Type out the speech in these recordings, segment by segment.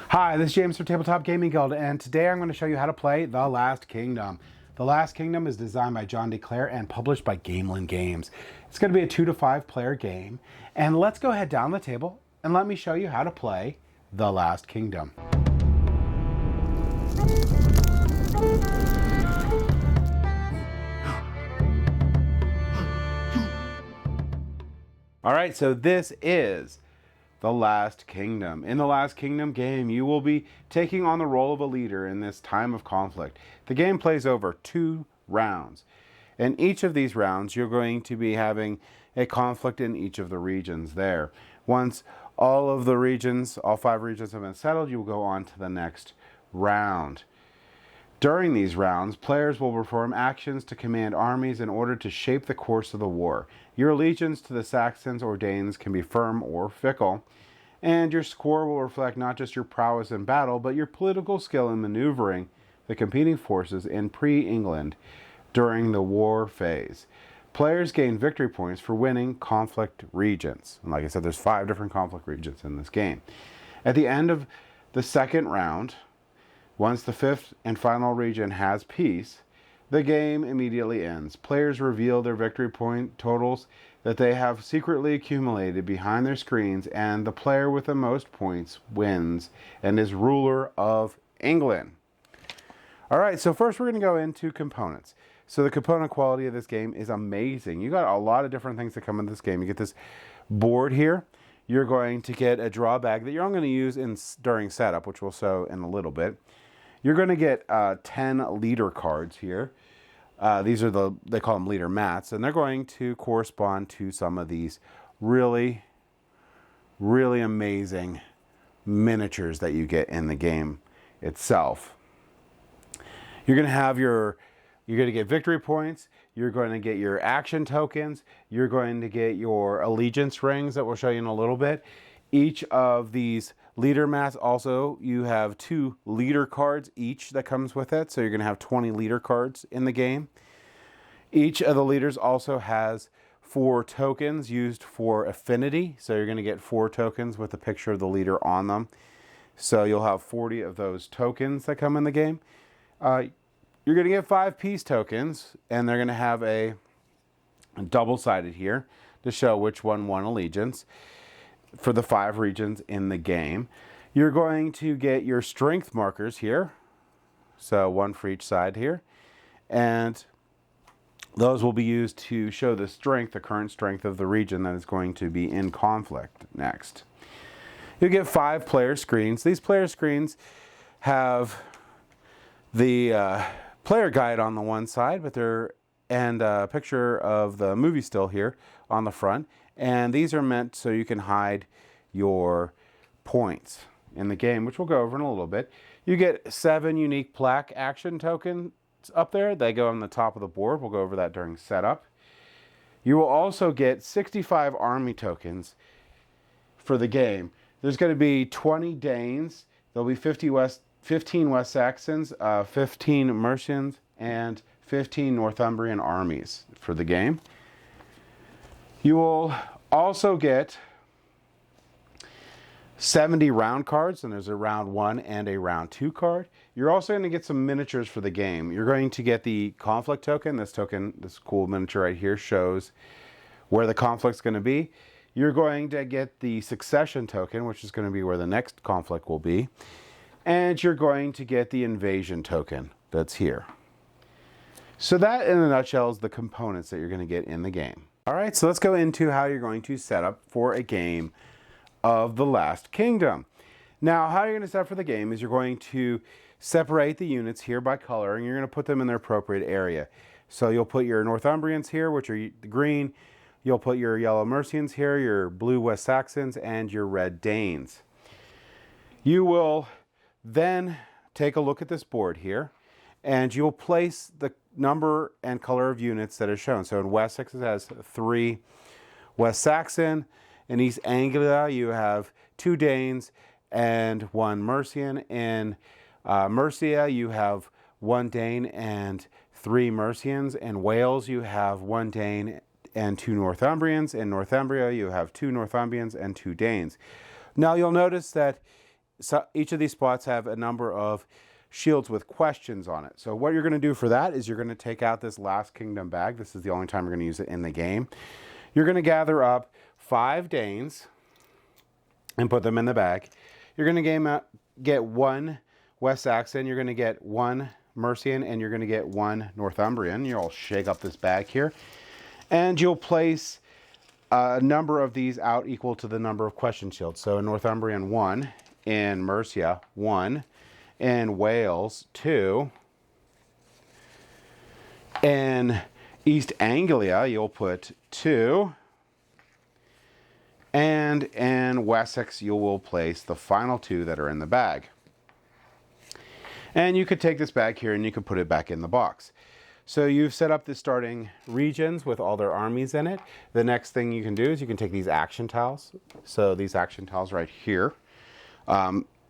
Hi, this is James from Tabletop Gaming Guild, and today I'm going to show you how to play The Last Kingdom. The Last Kingdom is designed by John DeClaire and published by Gamelin Games. It's going to be a 2 to 5 player game, and let's go ahead down the table and let me show you how to play The Last Kingdom. Alright, so this is The Last Kingdom. In The Last Kingdom game, you will be taking on the role of a leader in this time of conflict. The game plays over 2 rounds. In each of these rounds, you're going to be having a conflict in each of the regions there. Once all of the regions, all 5 regions have been settled, you will go on to the next round. During these rounds, players will perform actions to command armies in order to shape the course of the war. Your allegiance to the Saxons or Danes can be firm or fickle, and your score will reflect not just your prowess in battle, but your political skill in maneuvering the competing forces in pre-England during the war phase. Players gain victory points for winning conflict regions. And like I said, there's 5 different conflict regions in this game. At the end of the second round, once the 5th and final region has peace, the game immediately ends. Players reveal their victory point totals that they have secretly accumulated behind their screens, and the player with the most points wins and is ruler of England. Alright, so first we're going to go into components. So the component quality of this game is amazing. You got a lot of different things that come in this game. You get this board here. You're going to get a draw bag that you're only going to use during setup, which we'll show in a little bit. You're going to get 10 leader cards here. These are they call them leader mats, and they're going to correspond to some of these really, really amazing miniatures that you get in the game itself. You're going to get victory points. You're going to get your action tokens. You're going to get your allegiance rings that we'll show you in a little bit. Each of these leader mats, also you have 2 leader cards each that comes with it, so you're going to have 20 leader cards in the game. Each of the leaders also has 4 tokens used for affinity, so you're going to get 4 tokens with a picture of the leader on them. So you'll have 40 of those tokens that come in the game. You're going to get 5 peace tokens, and they're going to have a double-sided here to show which one won allegiance for the 5 regions in the game. You're going to get your strength markers here, so 1 for each side here, and those will be used to show the strength, the current strength of the region that is going to be in conflict next. You'll get 5 player screens. These player screens have the player guide on the one side, and a picture of the movie still here on the front. And these are meant so you can hide your points in the game, which we'll go over in a little bit. You get 7 unique plaque action tokens up there. They go on the top of the board. We'll go over that during setup. You will also get 65 army tokens for the game. There's going to be 20 Danes. There'll be 15 West Saxons, 15 Mercians, and 15 Northumbrian armies for the game. You will also get 70 round cards, and there's a round 1 and a round 2 card. You're also going to get some miniatures for the game. You're going to get the conflict token. This cool miniature right here shows where the conflict's going to be. You're going to get the succession token, which is going to be where the next conflict will be. And you're going to get the invasion token that's here. So that, in a nutshell, is the components that you're going to get in the game. Alright, so let's go into how you're going to set up for a game of The Last Kingdom. Now, how you're going to set up for the game is you're going to separate the units here by color, and you're going to put them in their appropriate area. So you'll put your Northumbrians here, which are the green. You'll put your yellow Mercians here, your blue West Saxons, and your red Danes. You will then take a look at this board here, and you'll place the number and color of units that are shown. So in Wessex it has 3 West Saxon. In East Anglia you have 2 Danes and 1 Mercian. In Mercia you have 1 Dane and 3 Mercians. In Wales you have 1 Dane and 2 Northumbrians. In Northumbria you have 2 Northumbrians and 2 Danes. Now you'll notice that each of these spots have a number of shields with questions on it. So what you're going to do for that is you're going to take out this Last Kingdom bag. This is the only time you're going to use it in the game. You're going to gather up 5 Danes and put them in the bag. You're going to get 1 West Saxon. You're going to get 1 Mercian, and you're going to get 1 Northumbrian. You'll shake up this bag here, and you'll place a number of these out equal to the number of question shields. So in Northumbrian, 1. In Mercia, 1. In Wales, 2. In East Anglia, you'll put 2. And in Wessex, you will place the final 2 that are in the bag. And you could take this bag here and you could put it back in the box. So you've set up the starting regions with all their armies in it. The next thing you can do is you can take these action tiles. So these action tiles right here.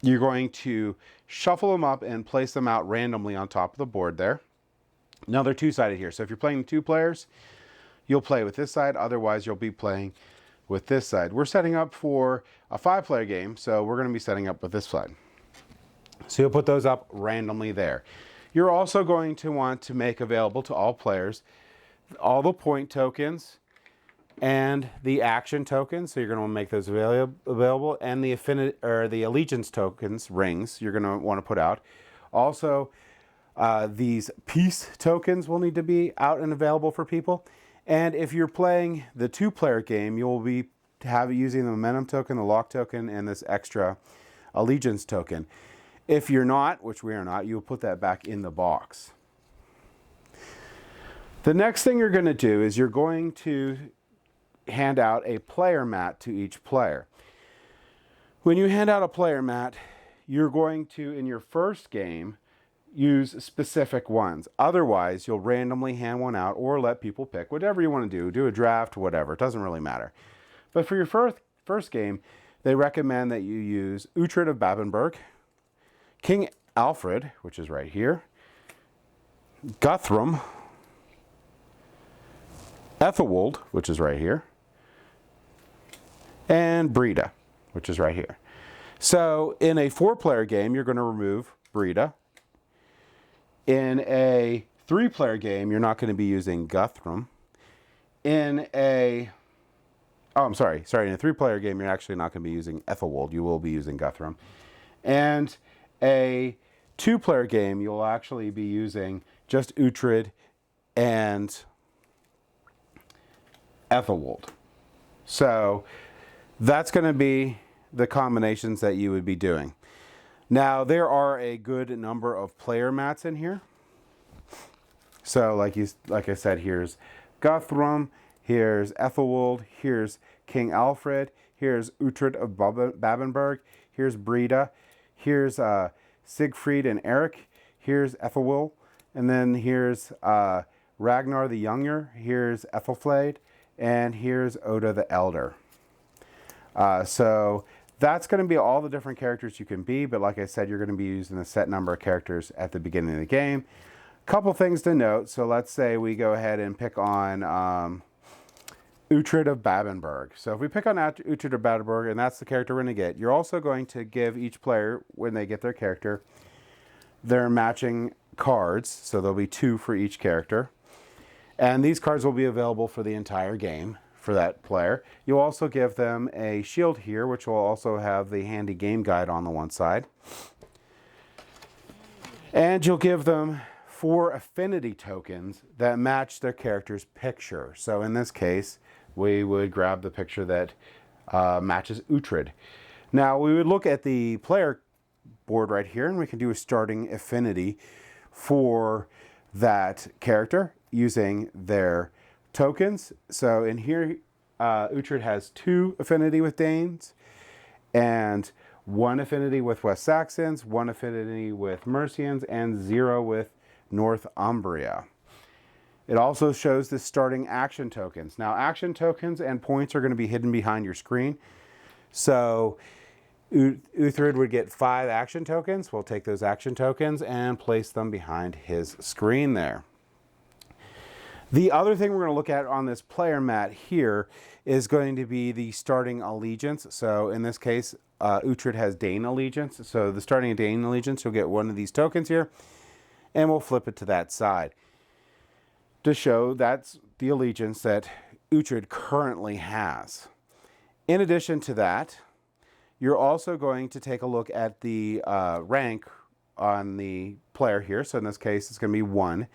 You're going to shuffle them up and place them out randomly on top of the board there. Now they're 2-sided here. So if you're playing 2 players, you'll play with this side. Otherwise, you'll be playing with this side. We're setting up for a 5-player game, so we're going to be setting up with this side. So you'll put those up randomly there. You're also going to want to make available to all players all the point tokens and the action tokens. So you're going to want to make those available, and the affinity or the allegiance tokens, rings, you're going to want to put out. Also, these peace tokens will need to be out and available for people. And if you're playing the 2-player game, you'll be using the momentum token, the lock token, and this extra allegiance token. If you're not, which we are not, you'll put that back in the box. The next thing you're going to do is you're going to hand out a player mat to each player. When you hand out a player mat, you're going to, in your first game, use specific ones. Otherwise, you'll randomly hand one out or let people pick whatever you want to do a draft, whatever. It doesn't really matter. But for your first game, they recommend that you use Uhtred of Babenberg, King Alfred, which is right here, Guthrum, Ethelwold, which is right here, and Breda, which is right here. So in a 4-player game, you're going to remove Breda. In a 3-player game, you're not going to be using Guthrum. In a 3-player game, you're actually not going to be using Ethelwold. You will be using Guthrum. And a 2-player game, you'll actually be using just Uhtred and Ethelwold. So that's going to be the combinations that you would be doing. Now, there are a good number of player mats in here. So like I said, here's Guthrum, here's Ethelwold, here's King Alfred, here's Uhtred of Babenberg, here's Breda, here's Siegfried and Eric, here's Ethelwulf, and then here's Ragnar the Younger, here's Ethelflaed, and here's Oda the Elder. So that's going to be all the different characters you can be, but like I said, you're going to be using a set number of characters at the beginning of the game. Couple things to note. So let's say we go ahead and pick on Uhtred of Babenberg. So if we pick on Uhtred of Babenberg, and that's the character we're going to get, you're also going to give each player, when they get their character, their matching cards. So there'll be 2 for each character. And these cards will be available for the entire game for that player. You'll also give them a shield here, which will also have the handy game guide on the one side. And you'll give them 4 affinity tokens that match their character's picture. So in this case, we would grab the picture that matches Uhtred. Now we would look at the player board right here, and we can do a starting affinity for that character using their tokens. So in here, Uhtred has 2 affinity with Danes, and 1 affinity with West Saxons, 1 affinity with Mercians, and 0 with Northumbria. It also shows the starting action tokens. Now, action tokens and points are going to be hidden behind your screen. So Uhtred would get 5 action tokens. We'll take those action tokens and place them behind his screen there. The other thing we're going to look at on this player mat here is going to be the starting allegiance. So in this case, Uhtred has Dane allegiance. So the starting of Dane allegiance, you'll get one of these tokens here, and we'll flip it to that side to show that's the allegiance that Uhtred currently has. In addition to that, you're also going to take a look at the rank on the player here. So in this case, it's going to be 1.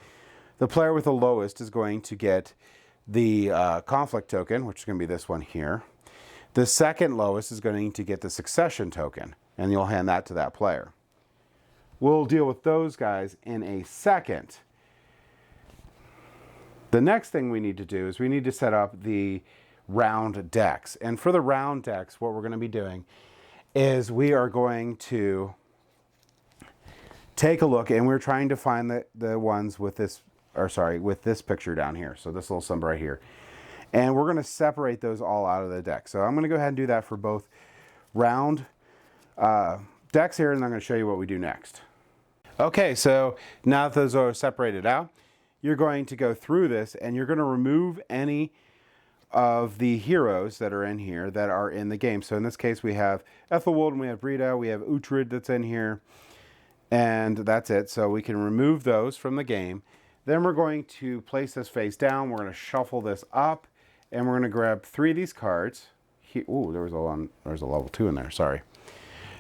The player with the lowest is going to get the conflict token, which is going to be this one here. The second lowest is going to get the succession token, and you'll hand that to that player. We'll deal with those guys in a second. The next thing we need to do is we need to set up the round decks. And for the round decks, what we're going to be doing is we are going to take a look, and we're trying to find the ones with this, or sorry, with this picture down here. So this little symbol right here. And we're going to separate those all out of the deck. So I'm going to go ahead and do that for both round decks here, and I'm going to show you what we do next. Okay, so now that those are separated out, you're going to go through this, and you're going to remove any of the heroes that are in here that are in the game. So in this case, we have Ethelwald, and we have Breda, we have Uhtred that's in here, and that's it. So we can remove those from the game. Then we're going to place this face down. We're going to shuffle this up, and we're going to grab 3 of these cards. Ooh, there's a level 2 in there, sorry.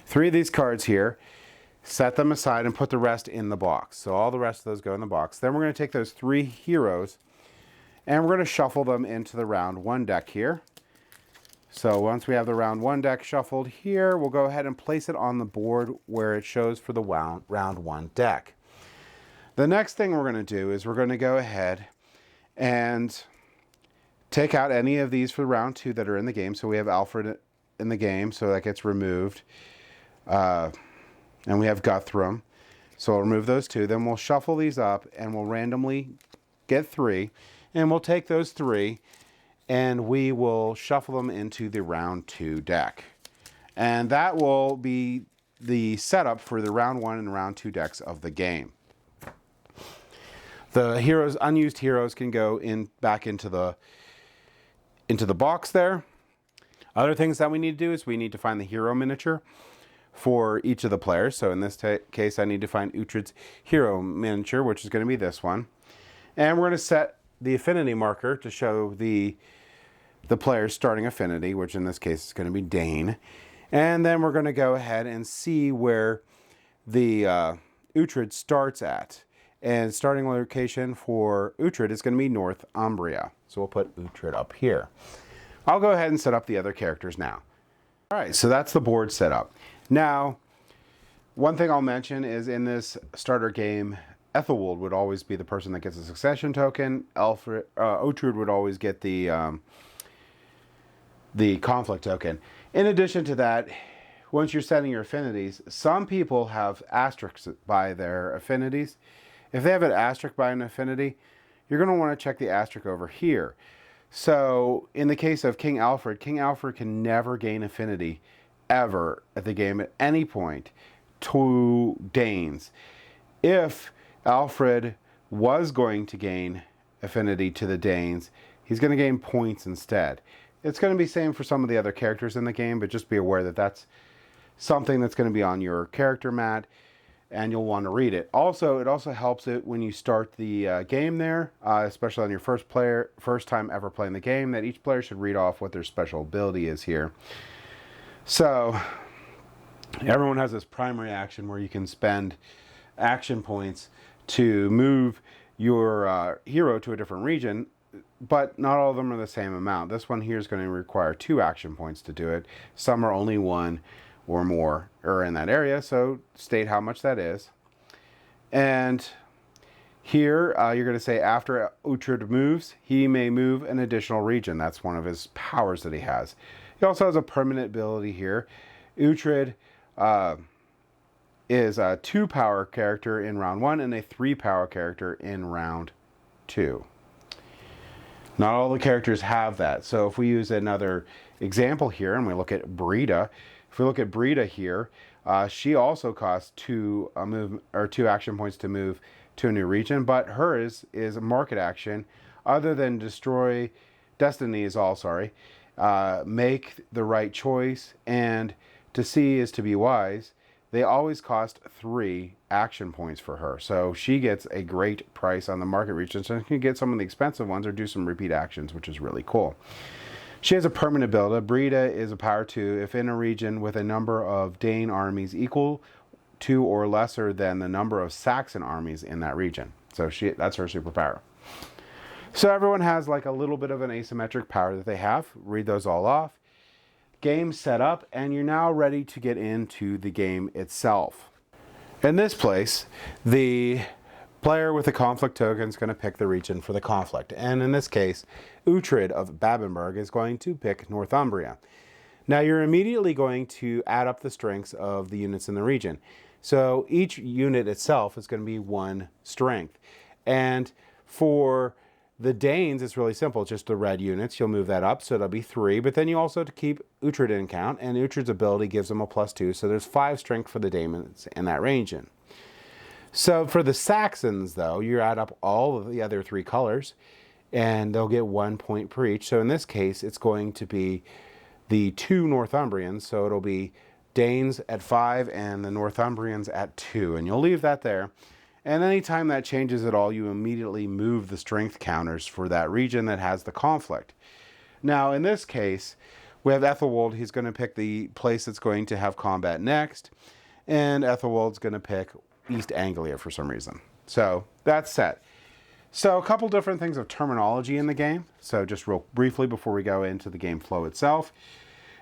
3 of these cards here. Set them aside and put the rest in the box. So all the rest of those go in the box. Then we're going to take those 3 heroes, and we're going to shuffle them into the round 1 deck here. So once we have the round 1 deck shuffled here, we'll go ahead and place it on the board where it shows for the round 1 deck. The next thing we're going to do is we're going to go ahead and take out any of these for round 2 that are in the game. So we have Alfred in the game, so that gets removed. And we have Guthrum, so we'll remove those 2. Then we'll shuffle these up, and we'll randomly get 3. And we'll take those 3, and we will shuffle them into the round 2 deck. And that will be the setup for the round 1 and round 2 decks of the game. The heroes, unused heroes, can go back into the box there. Other things that we need to do is we need to find the hero miniature for each of the players. So in this case, I need to find Uhtred's hero miniature, which is going to be this one. And we're going to set the affinity marker to show the player's starting affinity, which in this case is going to be Dane. And then we're going to go ahead and see where the Uhtred starts at. And starting location for Uhtred is going to be Northumbria. So we'll put Uhtred up here. I'll go ahead and set up the other characters now. All right, so that's the board set up. Now, one thing I'll mention is in this starter game, Ethelwald would always be the person that gets a succession token. Uhtred would always get the conflict token. In addition to that, once you're setting your affinities, some people have asterisks by their affinities. If they have an asterisk by an affinity, you're going to want to check the asterisk over here. So in the case of King Alfred can never gain affinity ever at the game at any point to Danes. If Alfred was going to gain affinity to the Danes, he's going to gain points instead. It's going to be the same for some of the other characters in the game, but just be aware that that's something that's going to be on your character mat, and you'll want to read it. Also, it also helps it when you start the game there, especially on your first time ever playing the game, that each player should read off what their special ability is here. So everyone has this primary action where you can spend action points to move your hero to a different region, but not all of them are the same amount. This one here is going to require 2 action points to do it. Some are only 1 or more are in that area, so state how much that is. And here you're going to say after Uhtred moves, he may move an additional region. That's one of his powers that he has. He also has a permanent ability here. Uhtred is a 2-power character in round 1 and a 3-power character in round 2. Not all the characters have that. So if we use another example here and we look at Breda, if we look at Breda here, she also costs 2 action points to move to a new region, but hers is a market action. Other than Destiny is all, make the right choice, and to see is to be wise. They always cost 3 action points for her. So she gets a great price on the market reach, and so she can get some of the expensive ones or do some repeat actions, which is really cool. She has a permanent ability. Breda is a power 2 if in a region with a number of Dane armies equal to or lesser than the number of Saxon armies in that region. So that's her superpower. So everyone has like a little bit of an asymmetric power that they have. Read those all off. Game set up, and you're now ready to get into the game itself. In this place, the player with the conflict token is going to pick the region for the conflict. And in this case, Uhtred of Babenberg is going to pick Northumbria. Now you're immediately going to add up the strengths of the units in the region. So each unit itself is going to be 1 strength. And for the Danes, it's really simple, just the red units. You'll move that up, so it'll be 3. But then you also have to keep Uhtred in account, and Uhtred's ability gives them a +2. So there's 5 strength for the Danes in that region. So for the Saxons, though, you add up all of the other 3 colors, and they'll get 1 point per each. So in this case, it's going to be the 2 Northumbrians. So it'll be Danes at 5 and the Northumbrians at 2. And you'll leave that there. And anytime that changes at all, you immediately move the strength counters for that region that has the conflict. Now, in this case, we have Ethelwald. He's going to pick the place that's going to have combat next. And Ethelwald's going to pick East Anglia for some reason. So that's set. So a couple different things of terminology in the game. So just real briefly before we go into the game flow itself.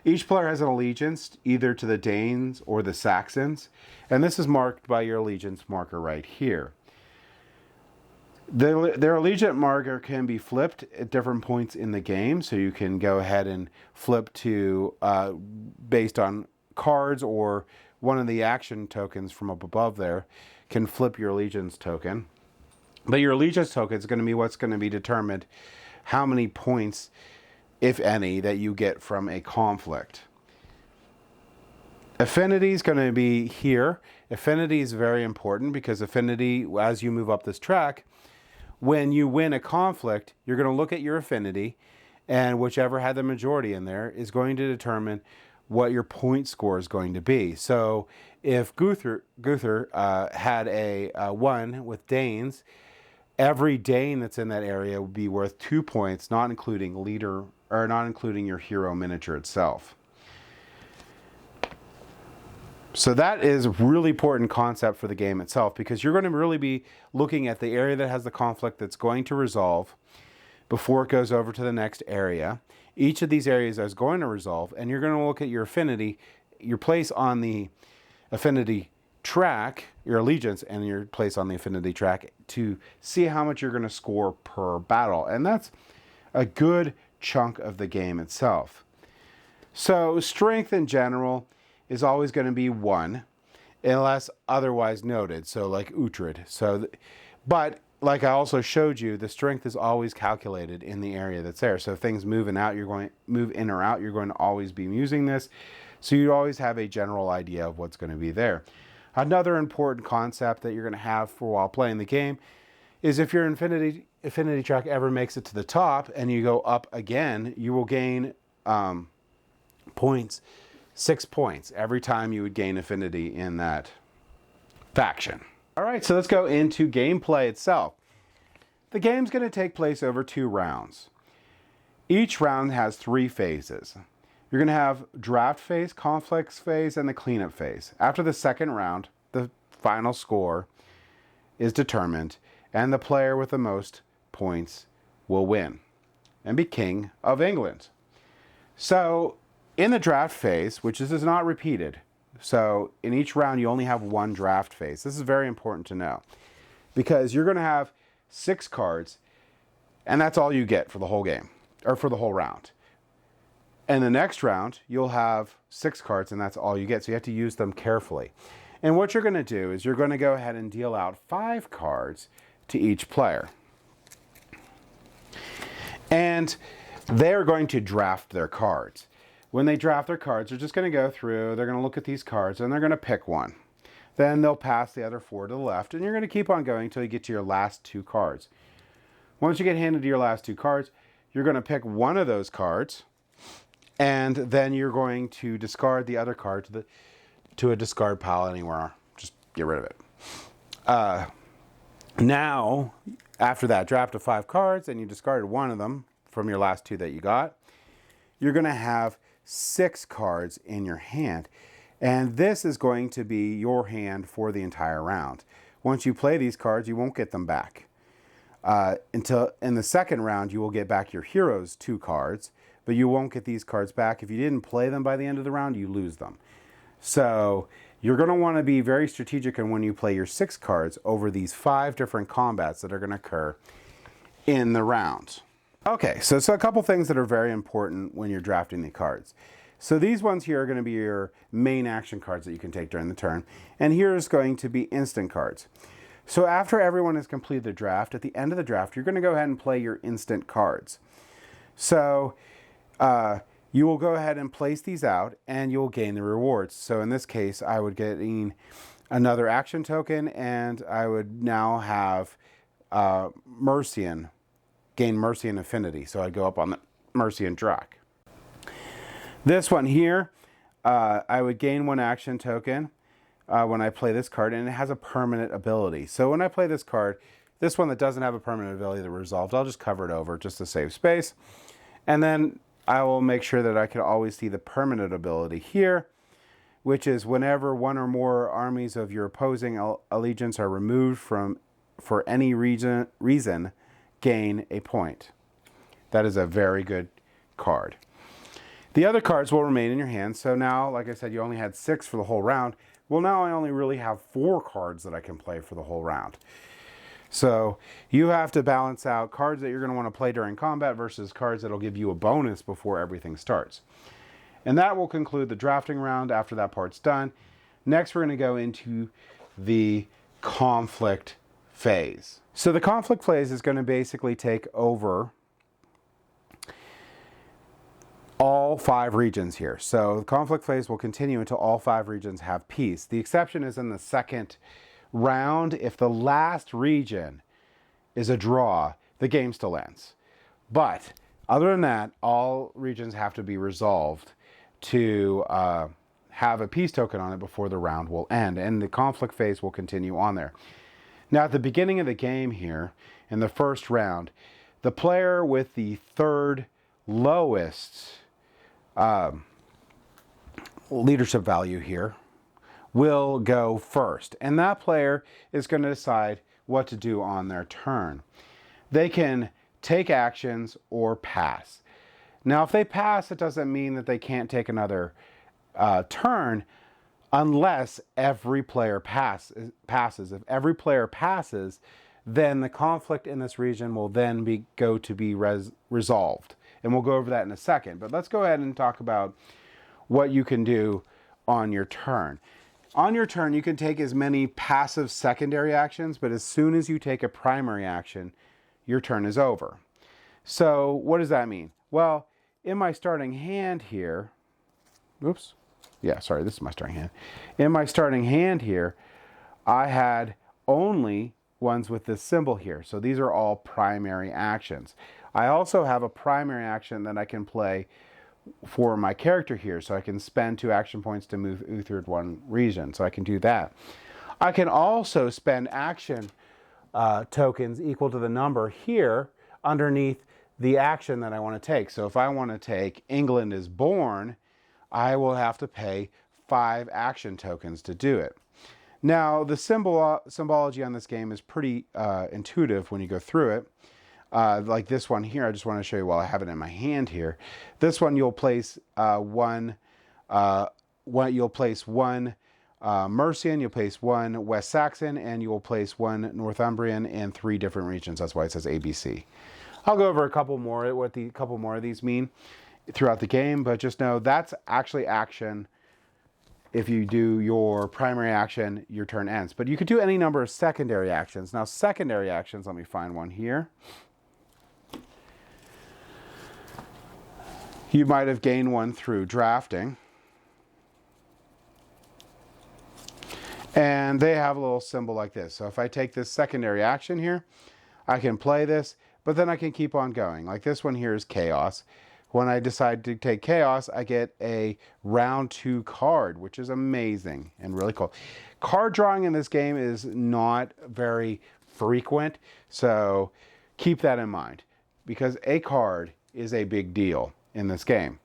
Each player has an allegiance either to the Danes or the Saxons, and this is marked by your allegiance marker right here. Their allegiance marker can be flipped at different points in the game, so you can go ahead and flip to based on cards, or one of the action tokens from up above there can flip your allegiance token. But your allegiance token is going to be what's going to be determined how many points, if any, that you get from a conflict. Affinity is going to be here. Affinity is very important because affinity, as you move up this track, when you win a conflict, you're going to look at your affinity, and whichever had the majority in there is going to determine what your point score is going to be. So if Guthur had a 1 with Danes, every Dane that's in that area would be worth 2 points, not including leader, or not including your hero miniature itself. So that is a really important concept for the game itself, because you're going to really be looking at the area that has the conflict that's going to resolve before it goes over to the next area. Each of these areas is going to resolve, and you're going to look at your affinity, your place on the affinity track, your allegiance, and your place on the affinity track to see how much you're going to score per battle. And that's a good chunk of the game itself. So strength in general is always going to be 1 unless otherwise noted, so like Uhtred. But like I also showed you, the strength is always calculated in the area that's there. So if things move in or out, you're going to always be using this. So you always have a general idea of what's going to be there. Another important concept that you're going to have for while playing the game is if your affinity track ever makes it to the top and you go up again, you will gain points, 6 points every time you would gain affinity in that faction. All right, so let's go into gameplay itself. The game's going to take place over 2 rounds. Each round has 3 phases. You're going to have draft phase, conflicts phase, and the cleanup phase. After the second round, the final score is determined, and the player with the most points will win and be King of England. So in the draft phase, which this is not repeated, so in each round you only have 1 draft phase. This is very important to know because you're going to have 6 cards, and that's all you get for the whole game, or for the whole round. And the next round, you'll have 6 cards, and that's all you get. So you have to use them carefully. And what you're going to do is you're going to go ahead and deal out 5 cards to each player. And they're going to draft their cards. When they draft their cards, they're just going to go through, they're going to look at these cards, and they're going to pick one. Then they'll pass the other 4 to the left, and you're going to keep on going until you get to your last 2 cards. Once you get handed your last 2 cards, you're going to pick one of those cards, And then you're going to discard the other card to a discard pile anywhere. Just get rid of it. Now, after that draft of 5 cards, and you discarded one of them from your last 2 that you got, you're going to have 6 cards in your hand. And this is going to be your hand for the entire round. Once you play these cards, you won't get them back. Until in the second round, you will get back your hero's 2 cards, but you won't get these cards back. If you didn't play them by the end of the round, you lose them. So you're going to want to be very strategic in when you play your 6 cards over these 5 different combats that are going to occur in the round. Okay, so a couple things that are very important when you're drafting the cards. So these ones here are going to be your main action cards that you can take during the turn. And here is going to be instant cards. So after everyone has completed the draft, at the end of the draft, you're going to go ahead and play your instant cards. So you will go ahead and place these out and you'll gain the rewards. So in this case, I would get another action token, and I would now have Mercian, gain Mercian affinity. So I'd go up on the Mercian track. This one here, I would gain 1 action token when I play this card, and it has a permanent ability. So when I play this card, this one that doesn't have a permanent ability that resolved, I'll just cover it over just to save space. And then I will make sure that I can always see the permanent ability here, which is whenever 1 or more armies of your opposing allegiance are removed for any reason, gain a point. That is a very good card. The other cards will remain in your hand. So now, like I said, you only had 6 for the whole round. Well, now I only really have 4 cards that I can play for the whole round. So you have to balance out cards that you're going to want to play during combat versus cards that will give you a bonus before everything starts. And that will conclude the drafting round after that part's done. Next, we're going to go into the conflict phase. So the conflict phase is going to basically take over all 5 regions here. So the conflict phase will continue until all 5 regions have peace. The exception is in the second round. If the last region is a draw, the game still ends. But other than that, all regions have to be resolved to have a peace token on it before the round will end. And the conflict phase will continue on there. Now at the beginning of the game here, in the first round, the player with the 3rd lowest leadership value here will go first, and that player is going to decide what to do on their turn. They can take actions or pass. Now if they pass, it doesn't mean that they can't take another turn unless every player passes. If every player passes, then the conflict in this region will then go to be resolved. And we'll go over that in a second. But let's go ahead and talk about what you can do on your turn. On your turn, you can take as many passive secondary actions, but as soon as you take a primary action, your turn is over. So what does that mean? Well, in my starting hand here, this is my starting hand. In my starting hand here, I had only ones with this symbol here. So these are all primary actions. I also have a primary action that I can play for my character here. So I can spend 2 action points to move Uthred 1 region. So I can do that. I can also spend action tokens equal to the number here underneath the action that I want to take. So if I want to take England is Born, I will have to pay 5 action tokens to do it. Now, the symbology on this game is pretty intuitive when you go through it. Like this one here, I just want to show you while I have it in my hand here. This one you'll place one Mercian, you'll place 1 West Saxon, and you'll place 1 Northumbrian in 3 different regions. That's why it says ABC. I'll go over a couple more, what the couple more of these mean throughout the game, but just know that's actually action. If you do your primary action, your turn ends. But you could do any number of secondary actions. Now, secondary actions, let me find one here. You might have gained one through drafting. And they have a little symbol like this. So if I take this secondary action here, I can play this, but then I can keep on going. Like this one here is chaos. when I decide to take chaos, I get a round 2 card, which is amazing and really cool. Card drawing in this game is not very frequent, so keep that in mind, because a card is a big deal in this game.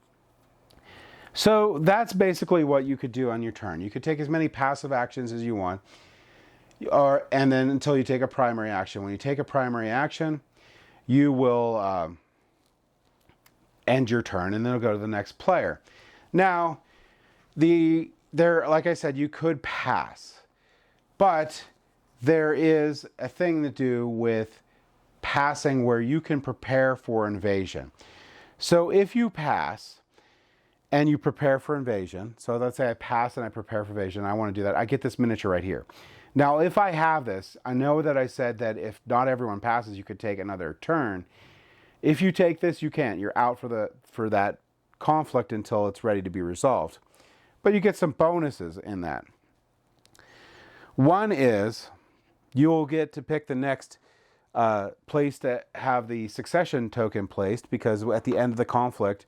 So that's basically what you could do on your turn. You could take as many passive actions as you want, and then until you take a primary action. When you take a primary action, you will end your turn, and then it'll go to the next player. Now, like I said, you could pass, but there is a thing to do with passing where you can prepare for invasion. So if you pass and you prepare for invasion, so let's say I pass and I prepare for invasion, I want to do that, I get this miniature right here. Now, if I have this, I know that I said that if not everyone passes, you could take another turn. If you take this, you can't. You're out for that conflict until it's ready to be resolved. But you get some bonuses in that. One is you'll get to pick the next place to have the succession token placed, because at the end of the conflict,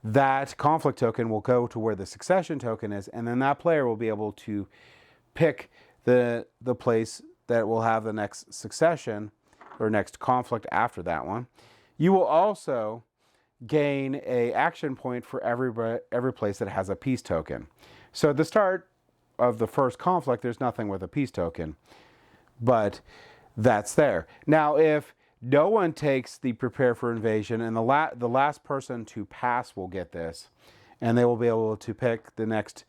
that conflict token will go to where the succession token is, and then that player will be able to pick the place that will have the next succession or next conflict after that one. You will also gain an action point for every place that has a peace token. So at the start of the first conflict, there's nothing with a peace token, but that's there. Now, if no one takes the prepare for invasion, and the last person to pass will get this, and they will be able to pick the next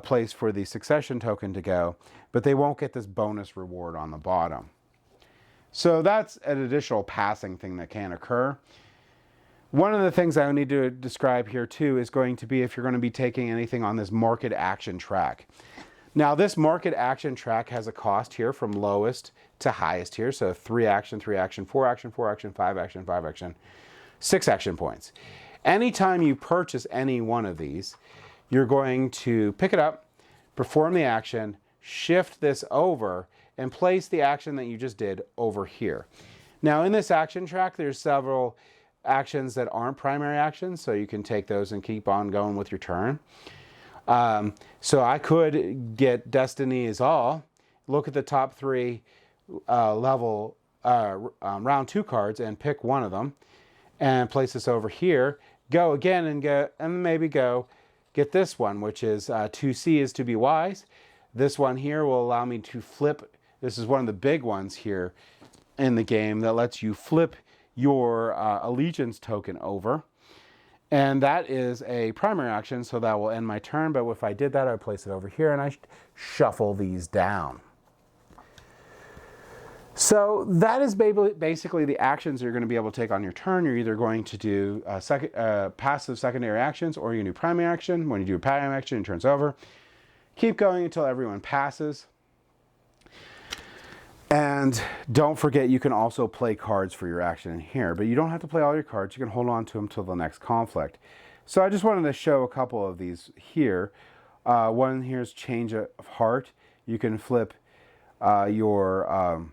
place for the succession token to go, but they won't get this bonus reward on the bottom. So that's an additional passing thing that can occur. One of the things I need to describe here too is going to be if you're going to be taking anything on this market action track. Now, this market action track has a cost here from lowest to highest here. So 3 action, 3 action, 4 action, 4 action, 5 action, 5 action, 6 action points. Anytime you purchase any one of these, you're going to pick it up, perform the action, shift this over, and place the action that you just did over here. Now, in this action track, there's several actions that aren't primary actions, so you can take those and keep on going with your turn. So I could get Destiny is All, look at the top 3 level round 2 cards and pick one of them and place this over here, go again and maybe go get this one, which is to see is to be wise. This one here will allow me to flip. This is one of the big ones here in the game that lets you flip your allegiance token over. And that is a primary action, so that will end my turn. But if I did that, I would place it over here and I shuffle these down. So that is basically the actions you're going to be able to take on your turn. You're either going to do passive secondary actions, or you can do primary action. When you do a primary action, it turns over. Keep going until everyone passes. And don't forget, you can also play cards for your action in here, but you don't have to play all your cards. You can hold on to them till the next conflict. So I just wanted to show a couple of these here. One here is Change of Heart. You flip your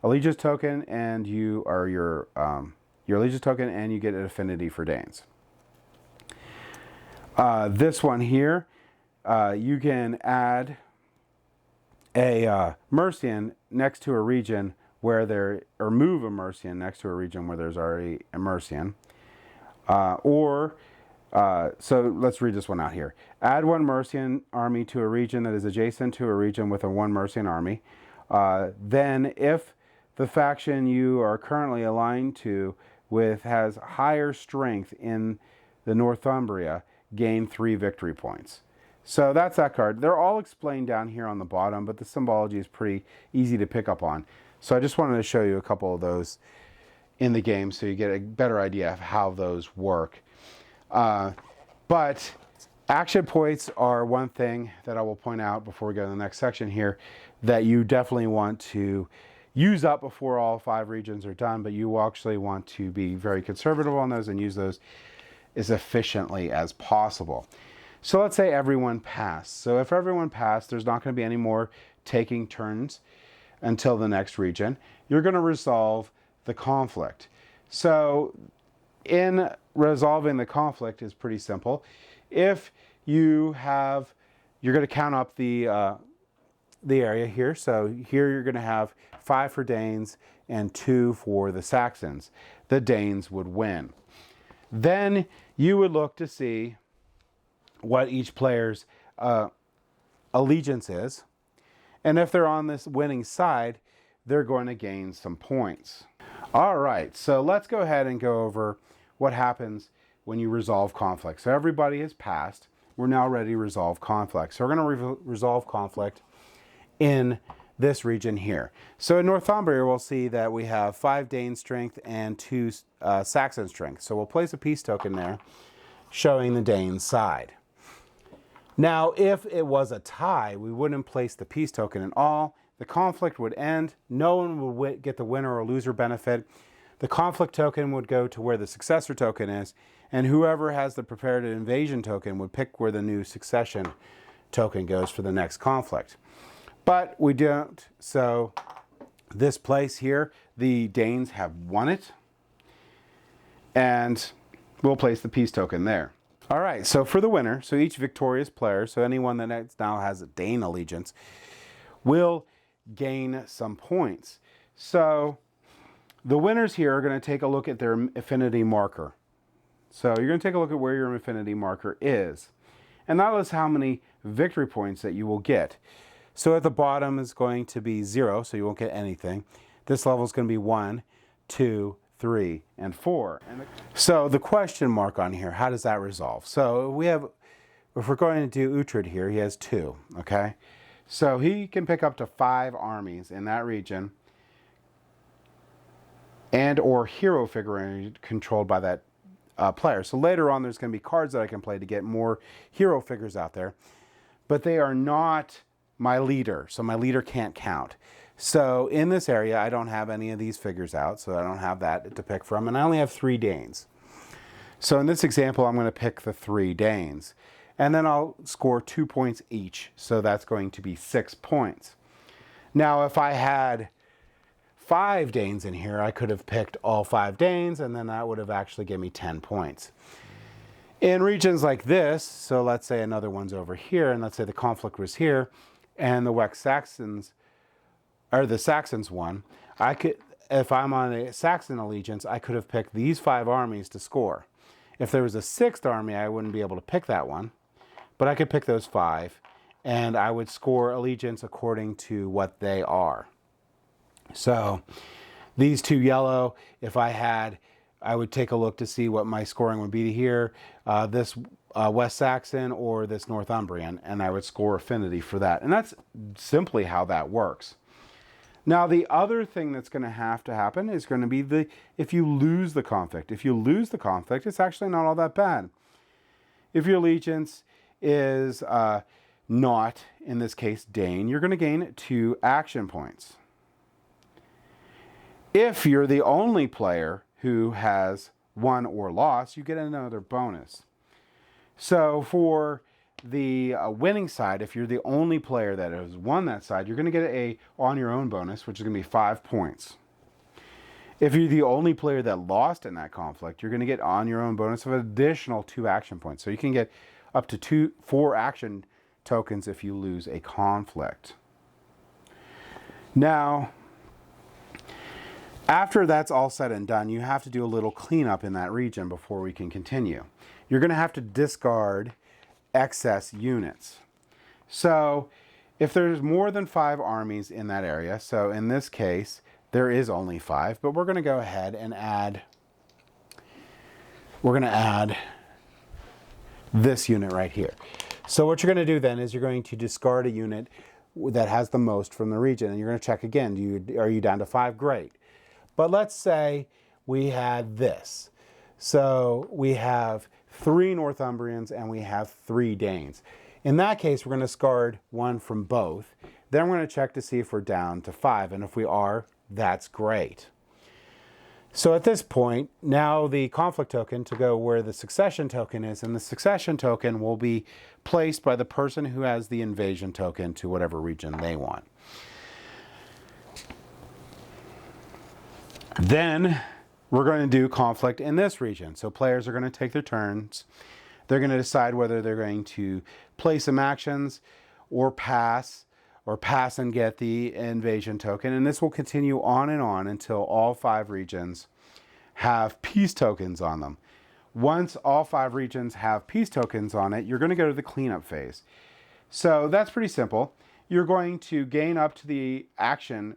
allegiance token, and your allegiance token, and you get an affinity for Danes. This one here, you can add a Mercian next to a region where or move a Mercian next to a region where there's already a Mercian. So let's read this one out here. Add 1 Mercian army to a region that is adjacent to a region with a 1 Mercian army. Then if the faction you are currently aligned to with has higher strength in the Northumbria, gain 3 victory points. So that's that card. They're all explained down here on the bottom, but the symbology is pretty easy to pick up on. So I just wanted to show you a couple of those in the game so you get a better idea of how those work. But action points are one thing that I will point out before we go to the next section here that you definitely want to use up before all 5 regions are done, but you actually want to be very conservative on those and use those as efficiently as possible. So let's say everyone passed. So if everyone passed, there's not going to be any more taking turns until the next region. You're going to resolve the conflict. So in resolving the conflict is pretty simple. If you have, you're going to count up the area here. So here you're going to have 5 for Danes and 2 for the Saxons. The Danes would win. Then you would look to see what each player's allegiance is. And if they're on this winning side, they're going to gain some points. All right, so let's go ahead and go over what happens when you resolve conflict. So everybody has passed. We're now ready to resolve conflict. So we're going to resolve conflict in this region here. So in Northumbria, we'll see that we have 5 Dane strength and 2 Saxon strength. So we'll place a peace token there showing the Dane side. Now, if it was a tie, we wouldn't place the peace token at all. The conflict would end. No one would get the winner or loser benefit. The conflict token would go to where the successor token is, and whoever has the prepared invasion token would pick where the new succession token goes for the next conflict. But we don't. So this place here, the Danes have won it, and we'll place the peace token there. All right, so for the winner, so each victorious player, so anyone that now has a Dane allegiance, will gain some points. So the winners here are going to take a look at their affinity marker. So you're going to take a look at where your affinity marker is. And that is how many victory points that you will get. So at the bottom is going to be 0, so you won't get anything. This level is going to be 1, 2, 3, and 4. So the question mark on here, how does that resolve? So we have, if we're going to do Uhtred here, he has 2, okay? So he can pick up to 5 armies in that region and or hero figure controlled by that player. So later on there's going to be cards that I can play to get more hero figures out there, but they are not my leader, so my leader can't count. So in this area, I don't have any of these figures out, so I don't have that to pick from, and I only have 3 Danes. So in this example, I'm going to pick the 3 Danes, and then I'll score 2 points each, so that's going to be 6 points. Now, if I had 5 Danes in here, I could have picked all 5 Danes, and then that would have actually given me 10 points. In regions like this, so let's say another one's over here, and let's say the conflict was here, and the West Saxons, or the Saxons won, I could, if I'm on a Saxon allegiance, I could have picked these 5 armies to score. If there was a 6th army, I wouldn't be able to pick that one, but I could pick those 5, and I would score allegiance according to what they are. So these 2 yellow, if I had, I would take a look to see what my scoring would be here, this West Saxon or this Northumbrian, and I would score affinity for that. And that's simply how that works. Now, the other thing that's going to happen is going to be if you lose the conflict. If you lose the conflict, it's actually not all that bad. If your allegiance is not, in this case, Dane, you're going to gain 2 action points. If you're the only player who has won or lost, you get another bonus. So for the winning side, if you're the only player that has won that side, you're going to get a on your own bonus, which is going to be 5 points. If you're the only player that lost in that conflict, you're going to get on your own bonus of an additional 2 action points. So you can get up to 4 action tokens if you lose a conflict. Now, after that's all said and done, you have to do a little cleanup in that region before we can continue. You're going to have to discard excess units. So if there's more than 5 armies in that area, so in this case, there is only 5, but we're going to go ahead and add this unit right here. So what you're going to do then is you're going to discard a unit that has the most from the region, and you're going to check again. Are you down to 5? Great. But let's say we had this. So we have 3 Northumbrians and we have 3 Danes. In that case, we're going to discard 1 from both. Then we're going to check to see if we're down to 5. And if we are, that's great. So at this point, now the conflict token to go where the succession token is, and the succession token will be placed by the person who has the invasion token to whatever region they want. Then we're going to do conflict in this region. So players are going to take their turns. They're going to decide whether they're going to play some actions or pass and get the invasion token. And this will continue on and on until all 5 regions have peace tokens on them. Once all 5 regions have peace tokens on it, you're going to go to the cleanup phase. So that's pretty simple. You're going to gain up to the action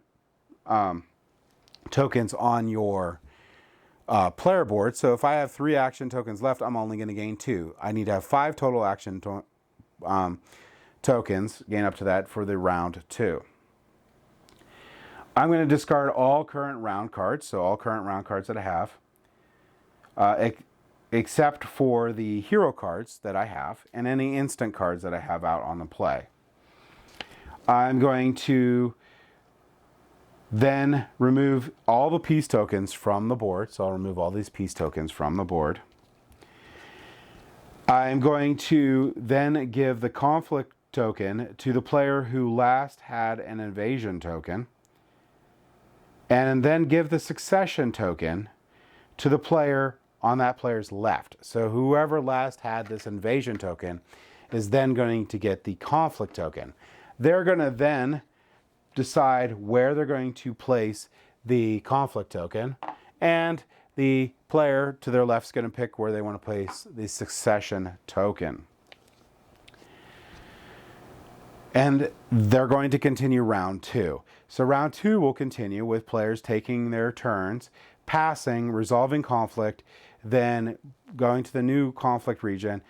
tokens on your player board. So if I have 3 action tokens left, I'm only going to gain 2. I need to have 5 total action tokens, gain up to that for the round 2. I'm going to discard all current round cards, so all current round cards that I have, except for the hero cards that I have and any instant cards that I have out on the play. I'm going to then remove all the peace tokens from the board. So I'll remove all these peace tokens from the board. I'm going to then give the conflict token to the player who last had an invasion token. And then give the succession token to the player on that player's left. So whoever last had this invasion token is then going to get the conflict token. They're going to then decide where they're going to place the conflict token, and the player to their left is going to pick where they want to place the succession token. And they're going to continue round 2. So round 2 will continue with players taking their turns, passing, resolving conflict, then going to the new conflict region,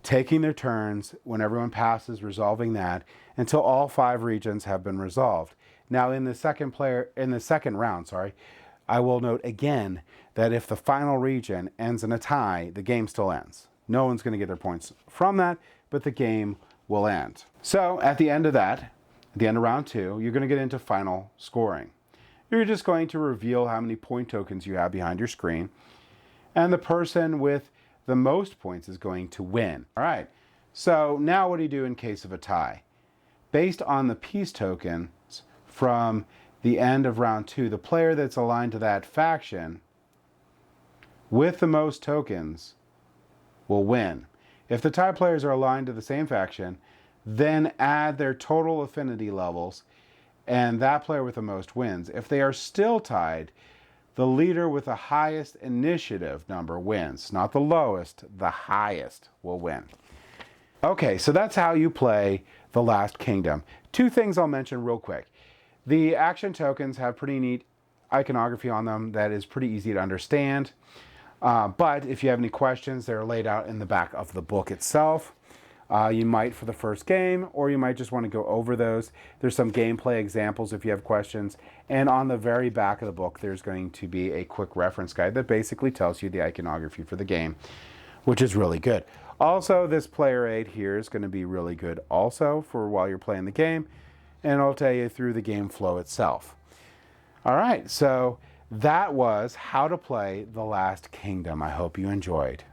taking their turns when everyone passes, resolving that until all 5 regions have been resolved. Now in the second round, I will note again that if the final region ends in a tie, the game still ends. No one's going to get their points from that, but the game will end. So at the end of that, at the end of round 2, you're going to get into final scoring. You're just going to reveal how many point tokens you have behind your screen, and the person with the most points is going to win. All right, so now what do you do in case of a tie? Based on the peace tokens from the end of round 2, the player that's aligned to that faction with the most tokens will win. If the tie players are aligned to the same faction, then add their total affinity levels, and that player with the most wins. If they are still tied, the leader with the highest initiative number wins. Not the lowest, the highest will win. Okay, so that's how you play The Last Kingdom. 2 things I'll mention real quick. The action tokens have pretty neat iconography on them that is pretty easy to understand. But if you have any questions, they're laid out in the back of the book itself. You might for the first game, or you might just want to go over those. There's some gameplay examples if you have questions. And on the very back of the book, there's going to be a quick reference guide that basically tells you the iconography for the game, which is really good. Also, this player aid here is going to be really good also for while you're playing the game, and it'll tell you through the game flow itself. All right, so that was how to play The Last Kingdom. I hope you enjoyed.